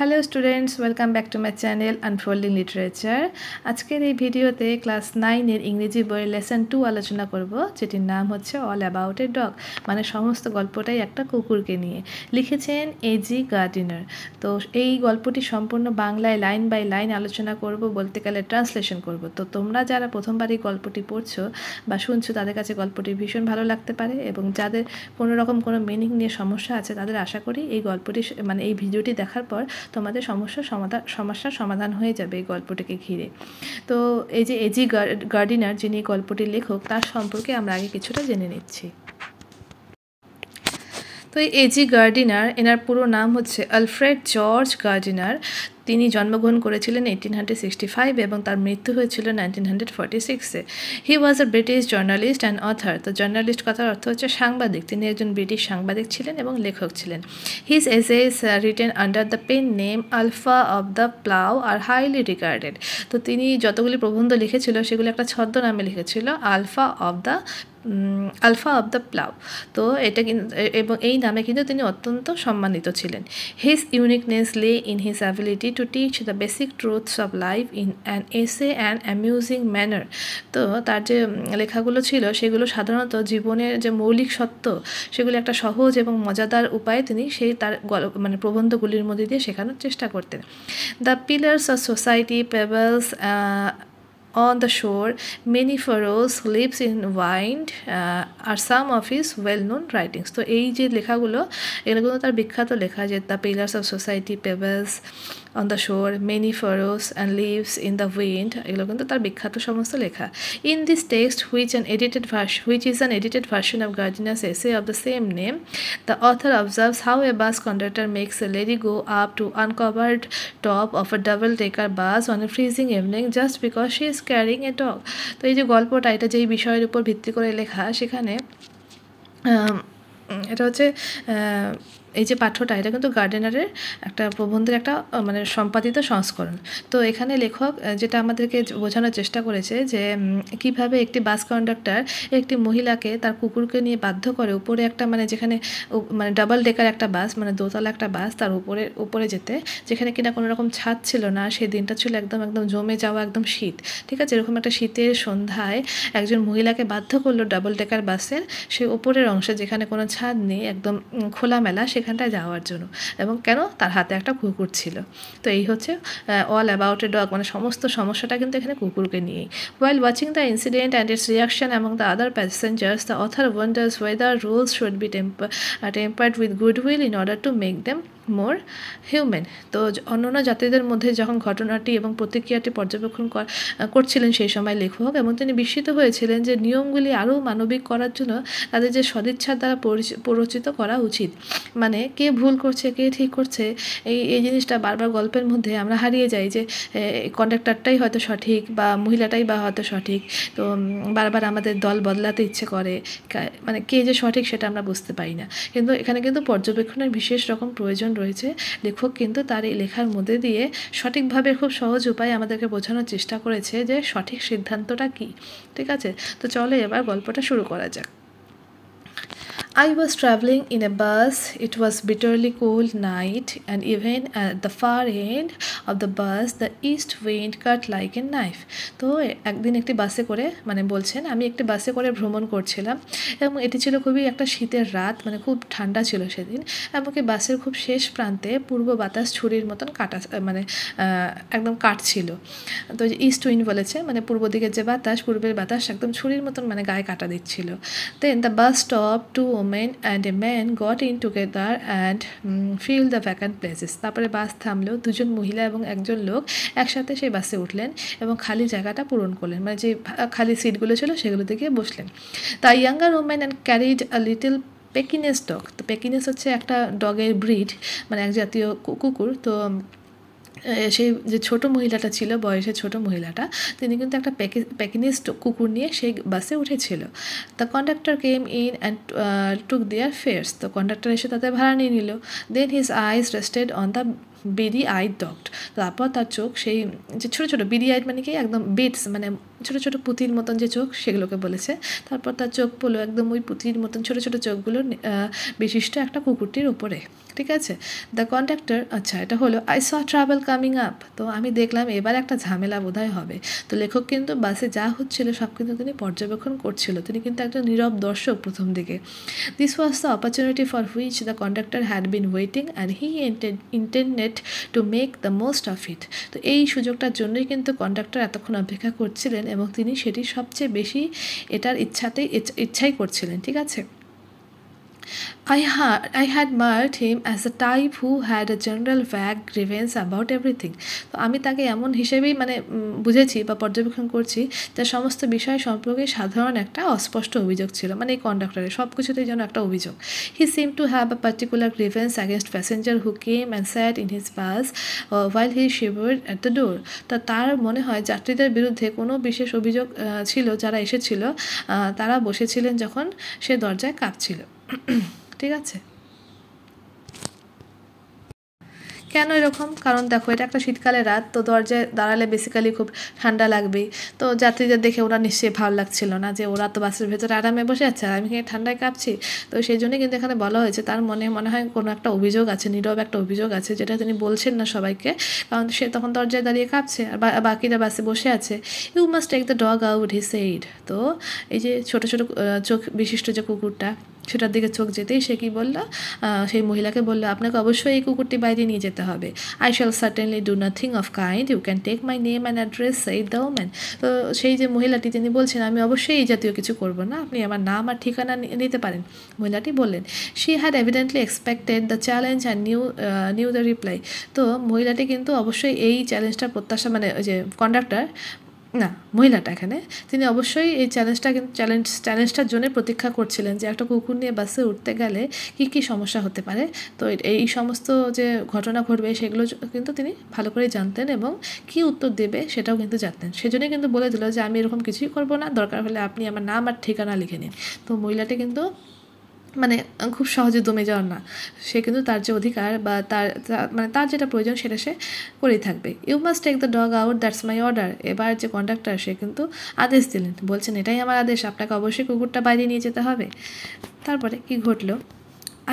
Hello students, welcome back to my channel unfolding literature. আজকের এই ভিডিওতে ক্লাস 9-এর ইংরেজি বইয়ের লেসন 2 আলোচনা করব, যেটির নাম হচ্ছে অল অ্যাবাউট এ ডগ, মানে সমস্ত গল্পটাই একটা কুকুরকে নিয়ে। লিখেছেন এজি গার্ডিনার। তো এই গল্পটি সম্পূর্ণ বাংলায় লাইন বাই লাইন আলোচনা করব, বলতে গেলে ট্রান্সলেশন করব। তো তোমরা যারা প্রথমবার এই গল্পটি পড়ছো বা শুনছো, তাদের কাছে গল্পটি ভীষণ ভালো লাগতে পারে, এবং যাদের কোনো রকম কোনো মিনিং নিয়ে সমস্যা আছে তাদের আশা করি এই গল্পটি মানে এই ভিডিওটি দেখার পর তোমাদের সমস্যার সমাধান হয়ে যাবে এই গল্পটিকে ঘিরে। তো এই যে এজি গার্ডিনার, যিনি গল্পটির লেখক, তার সম্পর্কে আমরা আগে কিছুটা জেনে নিচ্ছি। তো এই এজি গার্ডিনার, এনার পুরো নাম হচ্ছে আলফ্রেড জর্জ গার্ডিনার। তিনি জন্মগ্রহণ করেছিলেন 1865 এবং তার মৃত্যু হয়েছিল 1946-এ। হি ওয়াজ আ ব্রিটিশ জার্নালিস্ট অ্যান্ড অথার। তো জার্নালিস্ট কথার অর্থ হচ্ছে সাংবাদিক। তিনি একজন ব্রিটিশ সাংবাদিক ছিলেন এবং লেখক ছিলেন। His essays written under the pen name Alpha of the Plough are highly regarded. তো তিনি যতগুলি প্রবন্ধ লিখেছিল সেগুলো একটা ছদ্মনামে লিখেছিল, আলফা অফ দ্য প্লাউ। তো এটা কিন্তু, এবং এই নামে কিন্তু তিনি অত্যন্ত সম্মানিত ছিলেন। হিজ ইউনিকনেস লে in his ability to teach the basic truths of life in an essay and amusing manner. তো তার যে লেখাগুলো ছিল সেগুলো সাধারণত জীবনের যে মৌলিক সত্য সেগুলো একটা সহজ এবং মজাদার উপায়ে তিনি তার মানে প্রবন্ধগুলির মধ্যে দিয়ে শেখানোর চেষ্টা করতেন। The pillars of society, pebbles on the shore, many furrows, lips in wind are some of his well-known writings. তো এই যে লেখাগুলো, এগুলো তার বিখ্যাত লেখা, যে the pillars of society, pebbles on the shore, many furrows and leaves in the wind, এগুলো কিন্তু তার বিখ্যাত সমস্ত লেখা। In this text which is an edited version of Gardner's essay of the same name, the author observes how a bus conductor makes a lady go up to uncovered top of a double-decker bus on a freezing evening just because she is carrying a dog. তো এই যে গল্পটা, এটা যেই বিষয়ের উপর ভিত্তি করে লেখা, সেখানে এটা হচ্ছে এই যে পাঠ্যটা, এটা কিন্তু গার্ডেনারের একটা প্রবন্ধের একটা মানে সম্পাদিত সংস্করণ। তো এখানে লেখক যেটা আমাদেরকে বোঝানোর চেষ্টা করেছে যে কিভাবে একটি বাস কন্ডাক্টর একটি মহিলাকে তার কুকুরকে নিয়ে বাধ্য করে উপরে একটা, মানে যেখানে মানে ডাবল ডেকার একটা বাস, মানে দোতলা একটা বাস, তার উপরে যেতে, যেখানে কিনা কোনো রকম ছাদ ছিল না। সেই দিনটা ছিল একদম জমে যাওয়া একদম শীত, ঠিক আছে। এরকম একটা শীতের সন্ধ্যায় একজন মহিলাকে বাধ্য করলো ডাবল ডেকার বাসের সেই ওপরের অংশে, যেখানে কোনো ছাদ নেই, একদম খোলামেলা, সেখানটায় যাওয়ার জন্য। এবং কেন? তার হাতে একটা কুকুর ছিল। তো এই হচ্ছে অল অ্যাবাউট এ ডগ, মানে সমস্ত সমস্যাটা কিন্তু এখানে কুকুরকে নিয়েই। While watching the incident and its reaction among the other passengers, the author wonders whether rules should be tempered with goodwill in order to make them more human. তো অন্যান্য যাত্রীদের মধ্যে যখন ঘটনাটি এবং প্রতিক্রিয়াটি পর্যবেক্ষণ করছিলেন সেই সময় লেখক, এবং তিনি বিস্মিত হয়েছিলেন যে নিয়মগুলি আরও মানবিক করার জন্য তাদের যে সদিচ্ছার দ্বারা প্ররোচিত করা উচিত। মানে কে ভুল করছে, কে ঠিক করছে, এই জিনিসটা বারবার গল্পের মধ্যে আমরা হারিয়ে যাই, যে কন্ডাক্টরটাই হয়তো সঠিক বা মহিলাটাই বা হয়তো সঠিক। তো বারবার আমাদের দল বদলাতে ইচ্ছে করে, মানে কে যে সঠিক সেটা আমরা বুঝতে পারি না। কিন্তু এখানে কিন্তু পর্যবেক্ষণের বিশেষ রকম প্রয়োজন রয়েছে। লেখক কিন্তু তার এই লেখার মধ্যে দিয়ে সঠিকভাবে খুব সহজ উপায়ে আমাদেরকে বোঝানোর চেষ্টা করেছে যে সঠিক সিদ্ধান্তটা কী, ঠিক আছে। তো চলো এবার গল্পটা শুরু করা যাক। I was travelling in a bus. It was bitterly cold night, and even at the far end of the bus, the east wind cut like a knife. তো একদিন একটি বাসে করে, মানে বলছেন, আমি একটি বাসে করে ভ্রমণ করছিলাম, এবং এটি ছিল খুবই একটা শীতের রাত, মানে খুব ঠান্ডা ছিল সেদিন। এমনকি বাসের খুব শেষ প্রান্তে পূর্ব বাতাস ছুরির মতন কাটা, মানে একদম কাটছিল। তো ইস্ট উইন্ড বলেছে, মানে পূর্ব দিকের যে বাতাস, পূর্বের বাতাস একদম ছুরির মতন মানে গায়ে কাটা দিচ্ছিল। Then the bus stop, two women and a man got in together and filled the vacant places. তারপরে বাস থামলো, দুজন মহিলা এবং একজন লোক একসাথে সেই বাসে উঠলেন এবং খালি জায়গাটা পূরণ করলেন, মানে যে খালি সিটগুলো ছিল সেগুলোতে গিয়ে বসলেন। The younger woman and carried a little Pekinese dog. তো পেকিনেস হচ্ছে একটা ডগের ব্রিড, মানে এক জাতীয় কুকুর। তো সেই যে ছোটো মহিলাটা ছিল, বয়সে ছোটো মহিলাটা, তিনি কিন্তু একটা প্যাকিনিজ কুকুর নিয়ে সেই বাসে উঠেছিল। The conductor came in and took their fares. তো কন্ডাক্টর এসে তাদের ভাড়া নিয়ে নিল। Then his eyes rested on the berry eyed dog. তারপর তার চোখ সেই যে ছোটো ছোটো বেরি আইড মানে কি একদম বিটস মানে ছোটো ছোটো পুঁতির মতন যে চোখ সেগুলোকে বলেছে। তারপর তার চোখ পড়লো একদম ওই পুঁতির মতন ছোটো ছোটো চোখগুলো বিশিষ্ট একটা কুকুরটির উপরে। ঠিক আছে, দ্য কন্ডাক্টর, আচ্ছা এটা হলো I saw travel coming up. তো আমি দেখলাম এবার একটা ঝামেলা বোধহয় হবে। তো লেখক কিন্তু বাসে যা হচ্ছিল সব কিন্তু তিনি পর্যবেক্ষণ করছিল, তিনি কিন্তু একটা নীরব দর্শক প্রথম দিকে। This was the opportunity for which the conductor had been waiting and he intended to make the most of it. তো এই সুযোগটার জন্যই কিন্তু কন্ডাক্টর এতক্ষণ অপেক্ষা করছিলেন এবং তিনি সেটি সবচেয়ে বেশি এটার ইচ্ছাই করছিলেন। ঠিক আছে, I had marked him as a type who had a general vague grievance about everything. তো আমি তাকে এমন হিসেবেই মানে বুঝেছি বা পর্যবেক্ষণ করছি যে সমস্ত বিষয় সম্পর্কে সাধারণ একটা অস্পষ্ট অভিযোগ ছিল, মানে এই কন্ডাক্টরের সব কিছুতেই যেন একটা অভিযোগ। He seem to have a particular grievance against passenger who came and sat in his bus while he shivered at the door. তা তার মনে হয় যাত্রীদের বিরুদ্ধে কোনো বিশেষ অভিযোগ ছিল, যারা এসেছিল তারা বসেছিলেন যখন সে দরজায় কাঁপছিল। ঠিক আছে, কেন এরকম? কারণ দেখো এটা একটা শীতকালের রাত, তো দরজায় দাঁড়ালে বেসিক্যালি খুব ঠান্ডা লাগবেই। তো যাত্রীদের দেখে ওরা নিশ্চয়ই ভালো লাগছিল না যে ওরা তো বাসের ভেতরে আরামে বসে আছে আর আমি এখানে ঠান্ডায় কাঁপছি। তো সেই জন্যই কিন্তু এখানে বলা হয়েছে তার মনে হয় কোনো একটা অভিযোগ আছে, নীরব একটা অভিযোগ আছে যেটা তিনি বলছেন না সবাইকে, কারণ সে তখন দরজায় দাঁড়িয়ে কাঁপছে আর বাকিরা বাসে বসে আছে। You must take the dog out he said. তো এই যে ছোটো ছোটো চোখ বিশিষ্ট যে কুকুরটা সেটার দিকে চোখ যেতেই সে কী বললো, সেই মহিলাকে বললো আপনাকে অবশ্যই এই কুকুরটি বাইরে নিয়ে যেতে হবে। I shall certainly do nothing of kind, you can take my name and address said the woman. তো সেই যে মহিলাটি তিনি বলছেন আমি অবশ্যই এই জাতীয় কিছু করব না, আপনি আমার নাম আর ঠিকানা নিতে পারেন। মহিলাটি বললেন she had evidently expected the challenge and new the reply. তো মহিলাটি কিন্তু অবশ্যই এই চ্যালেঞ্জটার প্রত্যাশা, মানে ওই যে কন্ডাক্টর না মহিলাটা এখানে, তিনি অবশ্যই এই চ্যালেঞ্জটার জন্য প্রতীক্ষা করছিলেন যে একটা কুকুর নিয়ে বাসে উঠতে গেলে কী কী সমস্যা হতে পারে। তো এই সমস্ত যে ঘটনা ঘটবে সেগুলো কিন্তু তিনি ভালো করে জানতেন এবং কী উত্তর দেবে সেটাও কিন্তু জানতেন। সেজন্যই কিন্তু বলে দিল যে আমি এরকম কিছুই করবো না, দরকার হলে আপনি আমার নাম আর ঠিকানা লিখে নিন। তো মহিলাটি কিন্তু মানে খুব সহজে দমে যাওয়ার না, সে কিন্তু তার যে অধিকার বা মানে তার যেটা প্রয়োজন সেটা সে করেই থাকবে। You must take the dog out, that's my order. এবার যে কন্ডাক্টর সে কিন্তু আদেশ দিলেন, বলছেন এটাই আমার আদেশ, আপনাকে অবশ্যই কুকুরটা বাইরে নিয়ে যেতে হবে। তারপরে কি ঘটলো,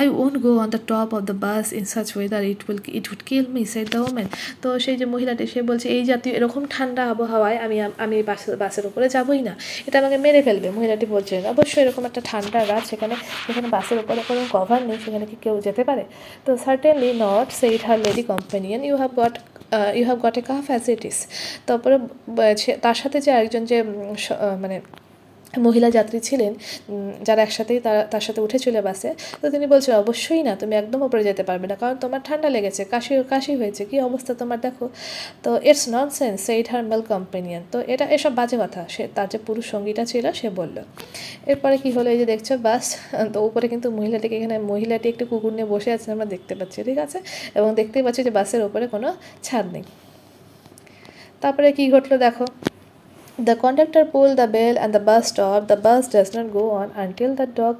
I won't go on the top of the bus in such weather, it would kill me, said the woman. তো সেই যে মহিলাটি সে বলছে এই জাতীয় এরকম ঠান্ডা আবহাওয়ায় আমি বাসের উপরে যাবই না, এটা আমাকে মেরে ফেলবে। মহিলাটি বলছেন অবশ্যই এরকম একটা ঠান্ডা রাত, সেখানে বাসের উপরে কোনো কভার নেই, সেখানে কি কেউ যেতে পারে? তো certainly not, said her lady companion, you have got a cough as it is. তারপরে তার সাথে যে আরেকজন যে মানে মহিলা যাত্রী ছিলেন যারা একসাথেই তার সাথে উঠেছিল বাসে, তো তিনি বলছেন অবশ্যই না, তুমি একদম উপরে যেতে পারবে না, কারণ তোমার ঠান্ডা লেগেছে, কাশি হয়েছে, কী অবস্থা তোমার দেখো। তো it's nonsense, said her male companion. তো এসব বাজে কথা সে তার যে পুরুষ সঙ্গীটা ছিল সে বলল। এরপরে কি হলো, এই যে দেখছো বাস, তো উপরে কিন্তু মহিলাটি একটি কুকুর নিয়ে বসে আছে আমরা দেখতে পাচ্ছি। ঠিক আছে, এবং দেখতেই পাচ্ছি যে বাসের উপরে কোনো ছাদ নেই। তারপরে কি ঘটলো দেখো, the conductor pulled the bell and the bus stopped. The bus does not go on until the dog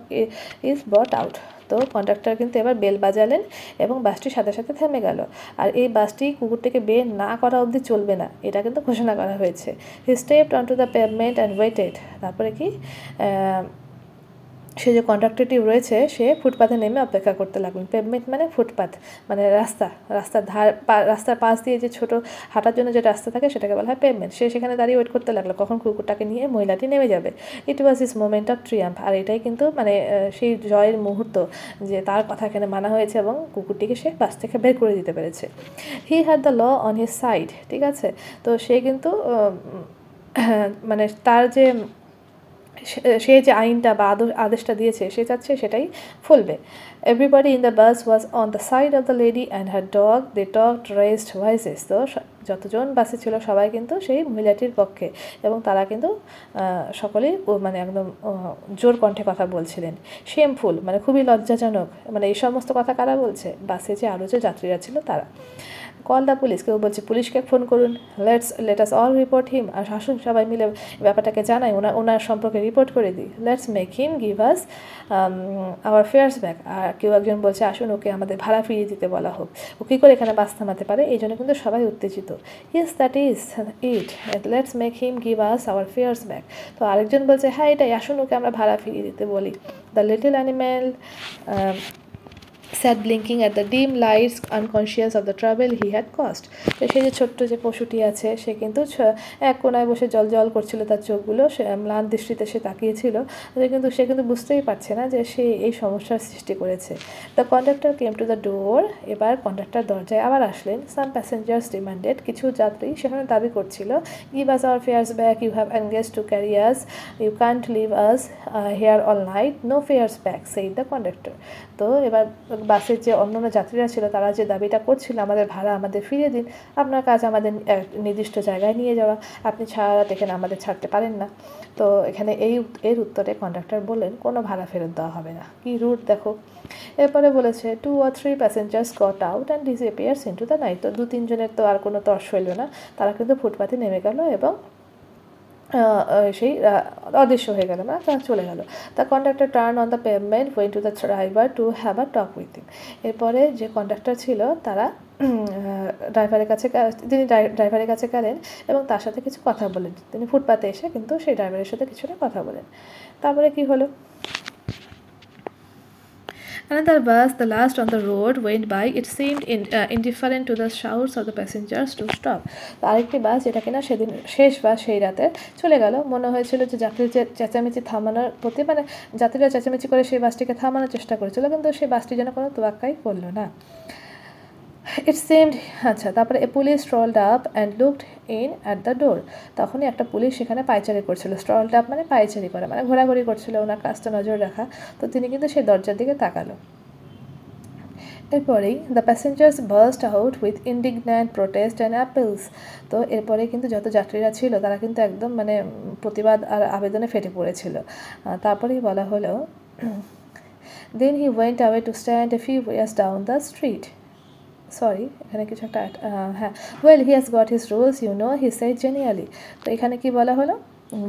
is brought out. তো কন্ডাক্টর কিন্তু এবার বেল বাজালেন এবং বাসটি সাথে সাথে থেমে গেল। আর এই বাসটি কুকুরটিকে বের না করা অবধি চলবে না, এটা কিন্তু ঘোষণা করা হয়েছে। He stepped on to the pavement and waited. তারপরে কি সে যে কন্ডাক্টরটি রয়েছে সে ফুটপাথে নেমে অপেক্ষা করতে লাগলেন। পেভমেন্ট মানে ফুটপাথ, মানে রাস্তার পাশ দিয়ে যে ছোটো হাঁটার জন্য যে রাস্তা থাকে সেটাকে বলা হয় পেভমেন্ট। সে সেখানে দাঁড়িয়ে ওয়েট করতে লাগলো কখন কুকুরটাকে নিয়ে মহিলাটি নেমে যাবে। ইট ওয়াজ হিজ মোমেন্ট অফ ট্রিয়াম্ফ। আর এটাই কিন্তু মানে সেই জয়ের মুহূর্ত যে তার কথা এখানে মানা হয়েছে এবং কুকুরটিকে সে বাস থেকে বের করে দিতে পেরেছে। He had the law on his side. ঠিক আছে, তো সে কিন্তু মানে তার যে সে যে আইনটা বা আদেশটা দিয়েছে সে চাচ্ছে সেটাই ফলবে। Everybody in the bus was on the side of the lady and her dog, they talked raised voices. তো যতজন বাসে ছিল সবাই কিন্তু সেই মহিলাটির পক্ষে, এবং তারা কিন্তু সকলেই মানে একদম জোর কণ্ঠে কথা বলছিলেন। শেমফুল মানে খুবই লজ্জাজনক, মানে এই সমস্ত কথা কারা বলছে? বাসে যে আরও যে যাত্রীরা ছিল তারা। কল দ্য পুলিশ, কেউ বলছে পুলিশকে ফোন করুন। লেট আস অল রিপোর্ট হিম, আর আসুন সবাই মিলে ব্যাপারটাকে জানাই, ওনার সম্পর্কে রিপোর্ট করে দিই। Let's make him give us our fares back. আর কেউ একজন বলছে আসুন ওকে আমাদের ভাড়া ফিরিয়ে দিতে বলা হোক, ও কী করে এখানে বাস থামাতে পারে? এই জন্য কিন্তু সবাই উত্তেজিত। Yes that is it, let's make him give us our fares back. তো আরেকজন বলছে হ্যাঁ এটাই, আসুন ওকে আমরা ভাড়া ফিরিয়ে দিতে বলি। The little animal sat blinking at the dim lights, unconscious of the trouble he had caused. তো সেই যে ছোট্ট যে পশুটি আছে সে কিন্তু এক কোনায় বসে জল জল করছিল, তার চোখগুলো সে ম্লান দৃষ্টিতে সে তাকিয়েছিল, কিন্তু সে কিন্তু বুঝতেই পারছে না যে সে এই সমস্যার সৃষ্টি করেছে। The conductor came to the door, এবার কন্ডাক্টর দরজায় আবার আসলেন। সাম প্যাসেঞ্জার্স ডিমান্ডেড, কিছু যাত্রী সেখানে দাবি করছিল, give us our fares back, you have engage to carry us, you can't leave us here all night, no fares back, said the conductor. তো এবার বাসের যে অন্যান্য যাত্রীরা ছিল তারা যে দাবিটা করছিল আমাদের ভাড়া আমাদের ফিরিয়ে দিন, আপনার কাজ আমাদের নির্দিষ্ট জায়গায় নিয়ে যাওয়া, আপনি ছাড়া দেখেন আমাদের ছাড়তে পারেন না। তো এখানে এর উত্তরে কন্ডাক্টর বললেন কোনো ভাড়া ফেরত দেওয়া হবে না। কি রুট দেখো। এরপরে বলেছে 2 or 3 passengers got out and disappears into the night. তো 2-3 জনের তো আর কোনো তর্স হইল না, তারা কিন্তু ফুটপাতে নেমে গেল এবং সেই অদৃশ্য হয়ে গেল, মানে তারা চলে গেল। The conductor turn on the payment went to the driver two have a talk with him. এরপরে যে কন্ডাক্টর ছিল তারা তিনি ড্রাইভারের কাছে গেলেন এবং তার সাথে কিছু কথা বলেন। তিনি ফুটপাতে এসে কিন্তু সেই ড্রাইভারের সাথে কিছুটা কথা বলেন। তারপরে কি হলো? Another bus, the last on the road, went by. It seemed indifferent to the shouts of the passengers to stop. তো আরেকটি বাস যেটা কিনা সেদিন শেষ বাস সেই রাতে চলে গেল, মনে হয়েছিল যে যাত্রীদের চেঁচামেচি থামানোর প্রতি, মানে যাত্রীরা চেঁচামেচি করে সেই বাসটিকে থামানোর চেষ্টা করেছিল, কিন্তু সেই বাসটি যেন কোনো তোয়াক্কাই করলো না। ইট সেমড, আচ্ছা তারপরে a police strolled up and looked in at the door. তখনই একটা পুলিশ সেখানে পায়চারি করছিল। স্ট্রলড আপ মানে পায়চারি করা, মানে ঘোরাঘুরি করছিল, ওনার কাজটা নজর রাখা। তো তিনি কিন্তু সেই দরজার দিকে তাকালো। এরপরেই the passengers burst out with indignant protest and appeals. তো এরপরে কিন্তু যত যাত্রীরা ছিল তারা কিন্তু একদম মানে প্রতিবাদ আর আবেদনে ফেটে পড়েছিল। তারপরেই বলা হলো then he went away to stand a few years down the street. Sorry, এখানে কিছু একটা হ্যাঁ, well he has got his rules you know, he said genially. তো এখানে কি বলা হলো?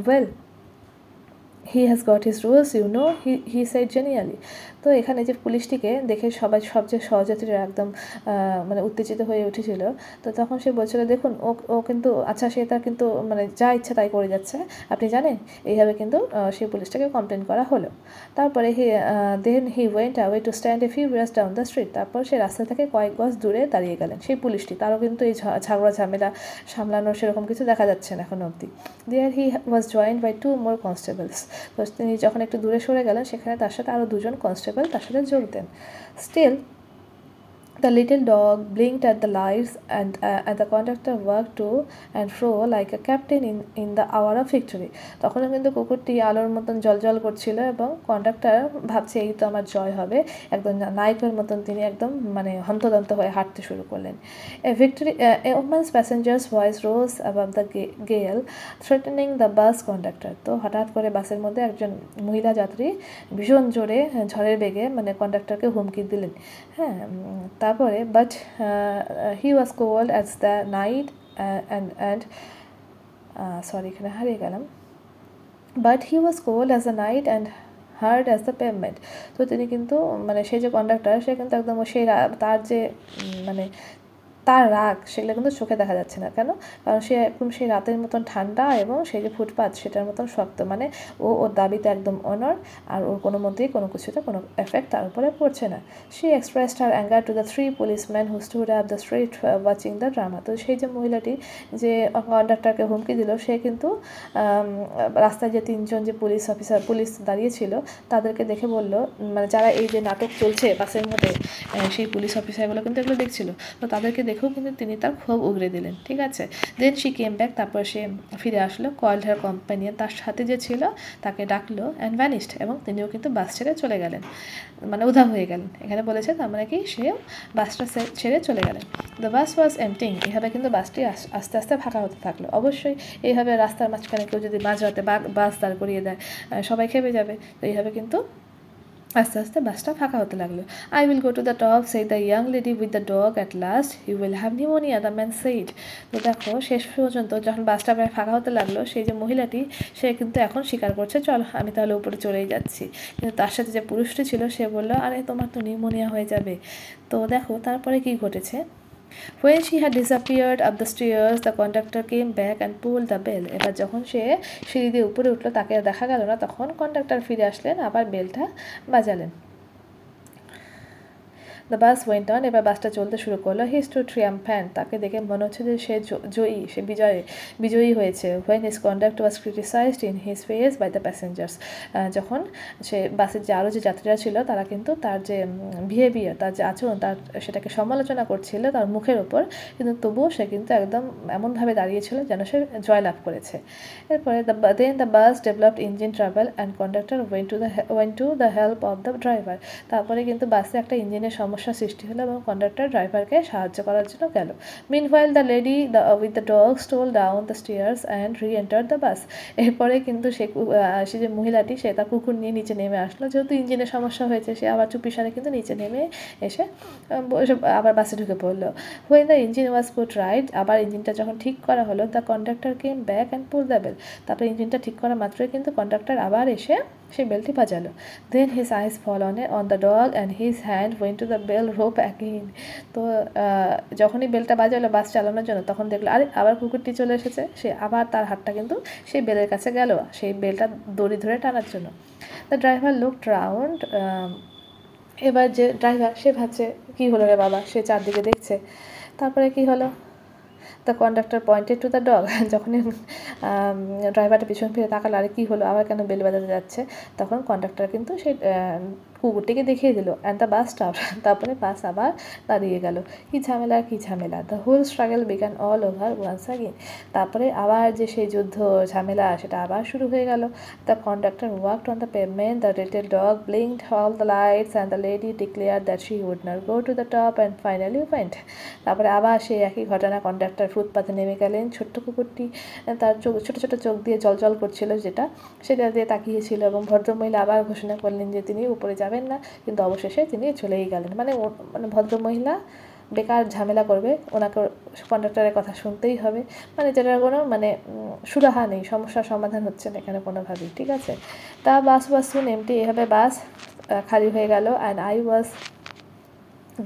Well he has got his rules you know, he said genially. তো এখানে যে পুলিশটিকে দেখে সবচেয়ে সহযাত্রীরা একদম মানে উত্তেজিত হয়ে উঠেছিল। তো তখন সে বলছিল দেখুন ও কিন্তু আচ্ছা সে তার কিন্তু মানে যা ইচ্ছা তাই করে যাচ্ছে, আপনি জানেন, এইভাবে কিন্তু সেই পুলিশটাকে কমপ্লেন করা হলো। তারপরে then he went away to stand a few years down the street. তারপর সে রাস্তা থেকে কয়েক গজ দূরে দাঁড়িয়ে গেলেন সেই পুলিশটি, তারও কিন্তু এই ঝগড়া ঝামেলা সামলানোর সেরকম কিছু দেখা যাচ্ছে না এখন অবধি। দেয়ার হি ওয়াজ জয়েন্ড বাই 2 more constables। তো তিনি যখন একটু দূরে সরে গেলেন সেখানে তার সাথে আরও 2জন কনস্টেবল তার সাথে যোগ দেন। Still the little dog blinked at the lights and the conductor walked to and fro like a captain in the hour of victory. তখনও কিন্তু কুকুরটি আলোর মতন জলজল করছিল এবং কন্ডাক্টর ভাবছে এই তো আমার জয় হবে, একদম নায়কের মতন তিনি একদম মানে হন্তদন্ত হয়ে হাঁটতে শুরু করলেন। A woman's passenger's voice rose above the gale, threatening the bus conductor. তো হঠাৎ করে বাসের মধ্যে একজন মহিলা যাত্রী ভীষণ জোরে ঝড়ের বেগে মানে কন্ডাক্টরকে হুমকি দিলেন। হ্যাঁ, তারপরে but he was cold as the night and sorry এখানে হারিয়ে গেলাম, but he was cold as the night and hard as the payment. তো তিনি কিন্তু মানে সেই যে কন্ডাক্টর সে কিন্তু একদম সেই তার যে মানে তার রাগ সেগুলো কিন্তু চোখে দেখা যাচ্ছে না। কেন? কারণ সে একদম সেই রাতের মতন ঠান্ডা এবং সেই যে ফুটপাত সেটার মতন শক্ত, মানে ওর দাবিতে একদম অনর, আর ওর কোনো মতেই কোনো কিছুতে কোনো এফেক্ট তার উপরে পড়ছে না। She expressed her anger to the 3 policemen who stood up the street watching the drama। তো সেই যে মহিলাটি যে কন্ডাক্টরকে হুমকি দিল সে কিন্তু রাস্তায় যে 3জন যে পুলিশ দাঁড়িয়েছিল তাদেরকে দেখে বলল, মানে যারা এই যে নাটক চলছে বাসের মধ্যে সেই পুলিশ অফিসারগুলো কিন্তু এগুলো দেখছিল, তো তাদেরকে লেখক কিন্তু তিনি তার ক্ষোভ উগরে দিলেন, ঠিক আছে। দেন শি কেম ব্যাক, তারপর সে ফিরে আসলো, কয়েলড হার কম্পানিয়ন, তার সাথে যে ছিল তাকে ডাকলো, অ্যান্ড ভ্যানিশড, এবং তিনিও কিন্তু বাস ছেড়ে চলে গেলেন, মানে উধাও হয়ে গেলেন। এখানে বলেছে তার মানে কি সেও বাসটা ছেড়ে চলে গেলেন। দ্য বাস ওয়াজ এমটিং, এভাবে কিন্তু বাসটি আস্তে আস্তে ফাঁকা হতে থাকলো। অবশ্যই এইভাবে রাস্তার মাঝখানে কেউ যদি মাঝরাতে বাস দাঁড় করিয়ে দেয়, সবাই খেপে যাবে। তো এইভাবে কিন্তু আস্তে আস্তে বাসটা ফাঁকা হতে লাগলো। I will go to the top, said the young lady with the dog, at last you will have pneumonia, the man said. তো দেখো শেষ পর্যন্ত যখন বাসটা প্রায় ফাঁকা হতে লাগলো, সেই যে মহিলাটি সে কিন্তু এখন স্বীকার করছে, চল আমি তাহলে উপরে চলেই যাচ্ছি। কিন্তু তার সাথে যে পুরুষটি ছিল সে বললো, আরে তোমার তো নিউমোনিয়া হয়ে যাবে। তো দেখো তারপরে কি ঘটেছে। When she had disappeared up the stairs, the conductor came back and pulled the bell. এবার যখন সে সিঁড়ি দিয়ে উপরে উঠলো, তাকে দেখা গেল না, তখন কন্ডাক্টর ফিরে আসলেন, আবার বেলটা বাজালেন। দ্য বাস ওয়েন্ট অন, এবার বাসটা চলতে শুরু করলো। হি স্টুড ট্রিয়াম্ফ্যান্ট, তাকে দেখে মনে হচ্ছে যে সে জয়ী, সে বিজয়ী হয়েছে। When his conduct was criticised in his face by the passengers, যখন সে বাসের যে আরও যে যাত্রীরা ছিল তারা কিন্তু তার যে বিহেভিয়ার, তার যে আচরণ, তার সেটাকে সমালোচনা করছিল তার মুখের ওপর, কিন্তু তবুও সে কিন্তু একদম এমনভাবে দাঁড়িয়েছিল যেন সে জয়লাভ করেছে। এরপরে then the bus developed engine travel and conductor went to the help of the driver. তারপরে কিন্তু বাসে একটা ইঞ্জিনের সমস্যা সৃষ্টি হলো এবং কন্ডাক্টর ড্রাইভারকে সাহায্য করার জন্য গেল। Meanwhile the lady with the dog stole down the stairs and রি এন্টার দ্য বাস। এরপরে কিন্তু সে যে মহিলাটি সে তার কুকুর নিয়ে নিচে নেমে আসলো, যেহেতু ইঞ্জিনের সমস্যা হয়েছে সে আবার চুপিসারে কিন্তু নিচে নেমে এসে আবার বাসে ঢুকে পড়লো। When the engine was put right, আবার ইঞ্জিনটা যখন ঠিক করা হলো, the conductor came back and pull the bell. তারপর ইঞ্জিনটা ঠিক করা মাত্রই কিন্তু কন্ডাক্টর আবার এসে সেই বেলটি বাজালো। Then his eyes fall on the dog and his hand went to the bell rope again. তো যখনই বেলটা বাজালো বাস চালানোর জন্য, তখন দেখলো আরে আবার কুকুরটি চলে এসেছে, সে আবার তার হাতটা কিন্তু সেই বেলের কাছে গেল সেই বেলটা দড়ি ধরে টানার জন্য। দ্য ড্রাইভার লুকড রাউন্ড, এবার যে ড্রাইভার সে ভাবছে কী হলো রে বাবা, সে চারদিকে দেখছে। তারপরে কি হলো, the conductor pointed to the dog, যখনই ড্রাইভারটা পিছন ফিরে তাকালো আরে কী হলো, আবার কেন বেল বাজাতে যাচ্ছে, তখন কন্ডাক্টর কিন্তু সেই কুকুরটিকে দেখিয়ে দিল। অ্যান্ড দ্য বাস স্টপ, তারপরে বাস আবার দাঁড়িয়ে গেল। কি ঝামেলা, the whole struggle began all over once again. তারপরে আবার যে সেই যুদ্ধ ঝামেলা সেটা আবার শুরু হয়ে গেল। The conductor walked on the pavement, the little dog blinked all the lights and the lady declare that she would not go to the top and finally went. তারপরে আবার সেই একই ঘটনা, কন্ডাক্টর ফুটপাথে নেমে গেলেন, ছোট্ট কুকুরটি তার ছোটো ছোটো চোখ দিয়ে জল করছিল যেটা, সেটা দিয়ে তাকিয়েছিল, এবং ভদ্রমহিলা আবার ঘোষণা করলেন যে তিনি উপরে যাবেন না, কিন্তু অবশেষে তিনি চলেই গেলেন। মানে ভদ্রমহিলা বেকার ঝামেলা করবে, ওনাকে কন্ডাক্টরের কথা শুনতেই হবে, মানে যেটার কোনো সুরাহা নেই, সমস্যার সমাধান হচ্ছে না এখানে কোনোভাবেই, ঠিক আছে। তা বাস সুন এমটি, এভাবে বাস খালি হয়ে গেল। And I was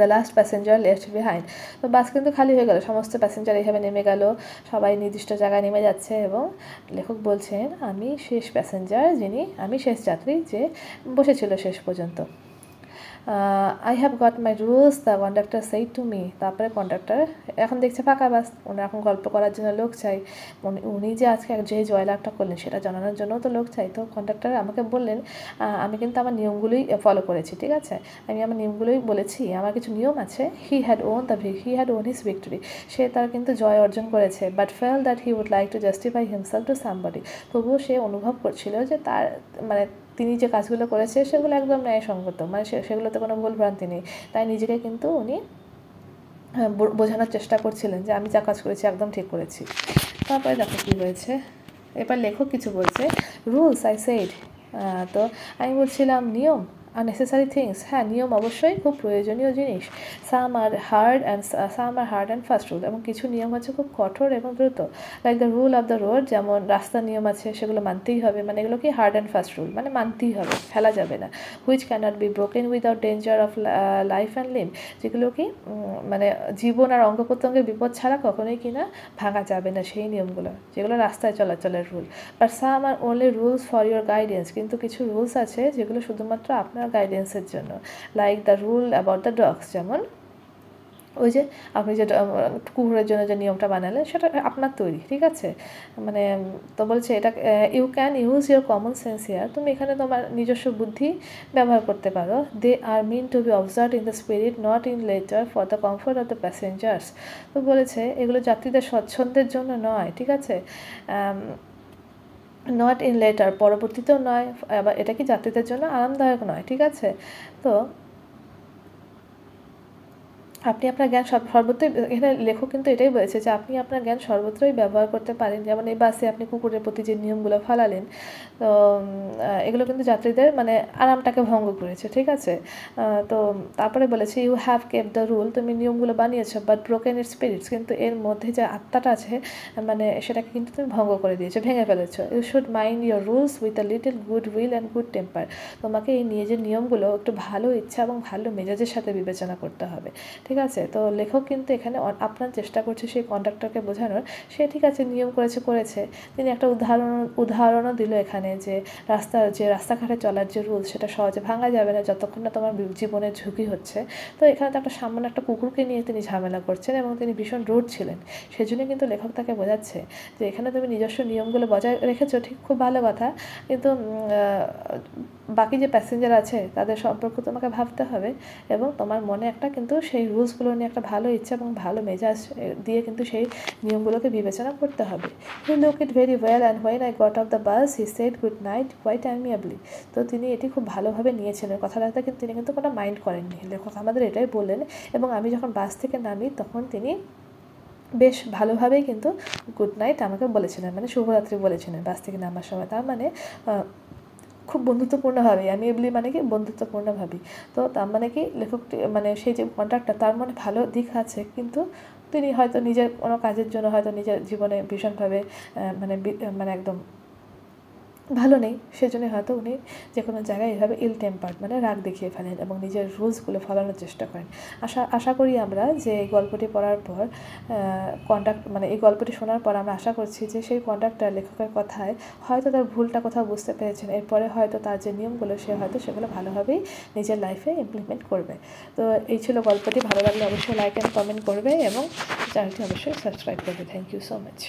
the last passenger left behind. তো বাস কিন্তু খালি হয়ে গেল, সমস্ত প্যাসেঞ্জার এইভাবে নেমে গেল, সবাই নির্দিষ্ট জায়গায় নেমে যাচ্ছে, এবং লেখক বলছেন আমি শেষ প্যাসেঞ্জার, আমি শেষ যাত্রী যে বসেছিল শেষ পর্যন্ত। I have got my rules, the conductor said to me. তারপরে কন্ডাক্টর এখন দেখছে ফাঁকা বাস, উনি এখন গল্প করার জন্য লোক চাই, উনি যে আজকে যে জয়লাভটা করলেন সেটা জানানোর জন্যও তো লোক চাই। তো কন্ডাক্টর আমাকে বললেন আমি কিন্তু আমার নিয়মগুলোই ফলো করেছি, ঠিক আছে, আমি আমার নিয়মগুলোই বলেছি, আমার কিছু নিয়ম আছে। He had won his victory, সে তার কিন্তু জয় অর্জন করেছে। But fell that he would like to justify himself to somebody, তবুও সে অনুভব করছিল যে তার তিনি যে কাজগুলো করেছে সেগুলো একদম ন্যায়সঙ্গত, সেগুলোতে কোনো ভুল ভ্রান্তি নেই। তাই নিজেকে কিন্তু উনি বোঝানোর চেষ্টা করছিলেন যে আমি যা কাজ করেছি একদম ঠিক করেছি। তারপরে দেখো কী হয়েছে, এবার লেখক কিছু বলছে। রুলস আই সেড, তো আমি বলছিলাম নিয়ম, আননেসেসারি থিংস, হ্যাঁ নিয়ম অবশ্যই খুব প্রয়োজনীয় জিনিস। সাম আর হার্ড অ্যান্ড ফাস্ট রুল, এবং কিছু নিয়ম হচ্ছে খুব কঠোর এবং দ্রুত। Like the rule of the road, যেমন রাস্তার নিয়ম আছে সেগুলো মানতেই হবে, এগুলো কি হার্ড অ্যান্ড ফাস্ট রুল, মানতেই হবে, ফেলা যাবে না। Which cannot be broken without danger of life and limb, যেগুলো কি জীবন আর অঙ্গ প্রত্যঙ্গের বিপদ ছাড়া কখনোই কিনা ভাঙা যাবে না সেই নিয়মগুলো, যেগুলো রাস্তায় চলাচলের rule. But some R only rules for your guidance, কিন্তু কিছু রুলস আছে যেগুলো শুধুমাত্র আপনার গাইডেন্সের জন্য। Like the rule about the dogs, যেমন ওই যে আপনি যেটা কুকুরের জন্য যে নিয়মটা বানালেন সেটা আপনার তৈরি, ঠিক আছে? মানে তো বলছে এটা you can use your common sense here, তুমি এখানে তোমার নিজস্ব বুদ্ধি ব্যবহার করতে পারো। They are mean to be observed in the spirit not in letter for the comfort of the passengers. তো বলেছে এগুলো যাত্রীদের স্বচ্ছন্দের জন্য নয়, ঠিক আছে? নট ইন লেটার পরবর্তীতেও নয়, আবার এটা কি যাত্রীদের জন্য আরামদায়ক নয়, ঠিক আছে? তো আপনি আপনার জ্ঞান সর্বত্রই, এখানে লেখক কিন্তু এটাই বলেছে যে আপনি আপনার জ্ঞান সর্বত্রই ব্যবহার করতে পারেন। যেমন এই বাসে আপনি কুকুরের প্রতি যে নিয়মগুলো ফালালেন, তো এগুলো কিন্তু যাত্রীদের মানে আরামটাকে ভঙ্গ করেছে, ঠিক আছে? তো তারপরে বলেছে you have kept the rule, তুমি নিয়মগুলো বানিয়েছো, বাট ব্রোকেন ইট স্পিরিটস, কিন্তু এর মধ্যে যে আত্মাটা আছে মানে সেটাকে কিন্তু তুমি ভঙ্গ করে দিয়েছো, ভেঙে ফেলেছো। You should mind your rules with a little good will and good temper, তোমাকে এই নিজের নিয়মগুলো একটু ভালো ইচ্ছা এবং ভালো মেজাজের সাথে বিবেচনা করতে হবে, ঠিক আছে? তো লেখক কিন্তু এখানে আপনার চেষ্টা করছে সেই কন্ডাক্টরকে বোঝানোর, সে ঠিক আছে নিয়ম করেছে, তিনি একটা উদাহরণও দিল এখানে যে রাস্তাঘাটে চলার যে রুলস সেটা সহজে ভাঙা যাবে না যতক্ষণ না তোমার জীবনের ঝুঁকি হচ্ছে। তো এখানে তো একটা সামান্য একটা কুকুরকে নিয়ে তিনি ঝামেলা করছেন এবং তিনি ভীষণ রুড ছিলেন, সেজন্য কিন্তু লেখক তাকে বোঝাচ্ছে যে এখানে তুমি নিজস্ব নিয়মগুলো বজায় রেখেছো, ঠিক, খুব ভালো কথা, কিন্তু বাকি যে প্যাসেঞ্জার আছে তাদের সম্পর্কে তোমাকে ভাবতে হবে এবং তোমার মনে একটা কিন্তু সেই রুলসগুলো নিয়ে একটা ভালো ইচ্ছা এবং ভালো মেজাজ দিয়ে কিন্তু সেই নিয়মগুলোকে বিবেচনা করতে হবে। He look it very well and when I got off the bus he said good night quite amiably. তো তিনি এটি খুব ভালোভাবে নিয়েছিলেন, কথাটা কিন্তু তিনি কিন্তু কোনো মাইন্ড করেননি, লেখক আমাদের এটাই বললেন। এবং আমি যখন বাস থেকে নামি তখন তিনি বেশ ভালোভাবেই কিন্তু গুড নাইট আমাকে বলেছিলেন, মানে শুভরাত্রি বলেছিলেন বাস থেকে নামার সময়। তার মানে খুব বন্ধুত্বপূর্ণভাবেই, আমি এমনি মানে কি বন্ধুত্বপূর্ণভাবেই। তো তার মানে কি লেখকটি মানে সেই যে কন্ট্রাক্টটা তার মনে ভালো দিক আছে, কিন্তু তিনি হয়তো নিজের কোনো কাজের জন্য হয়তো নিজের জীবনে ভীষণভাবে মানে একদম ভালো নেই, সেজন্যই হয়তো উনি যে কোনো জায়গায় এভাবে ইল টেম্পার্ড মানে রাগ দেখিয়ে ফেলেন এবং নিজের রুলসগুলো ফলানোর চেষ্টা করেন। আশা করি আমরা যে এই গল্পটি পড়ার পর মানে এই গল্পটি শোনার পর আমরা আশা করছি যে সেই কন্ডাক্টর লেখকের কথায় হয়তো তার ভুলটা কোথাও বুঝতে পেরেছেন, এরপরে হয়তো তার যে নিয়মগুলো সে হয়তো সেগুলো ভালোভাবেই নিজের লাইফে ইমপ্লিমেন্ট করবে। তো এই ছিল গল্পটি, ভালো লাগলে অবশ্যই লাইক অ্যান্ড কমেন্ট করবে এবং চ্যানেলটি অবশ্যই সাবস্ক্রাইব করবে। Thank you so much.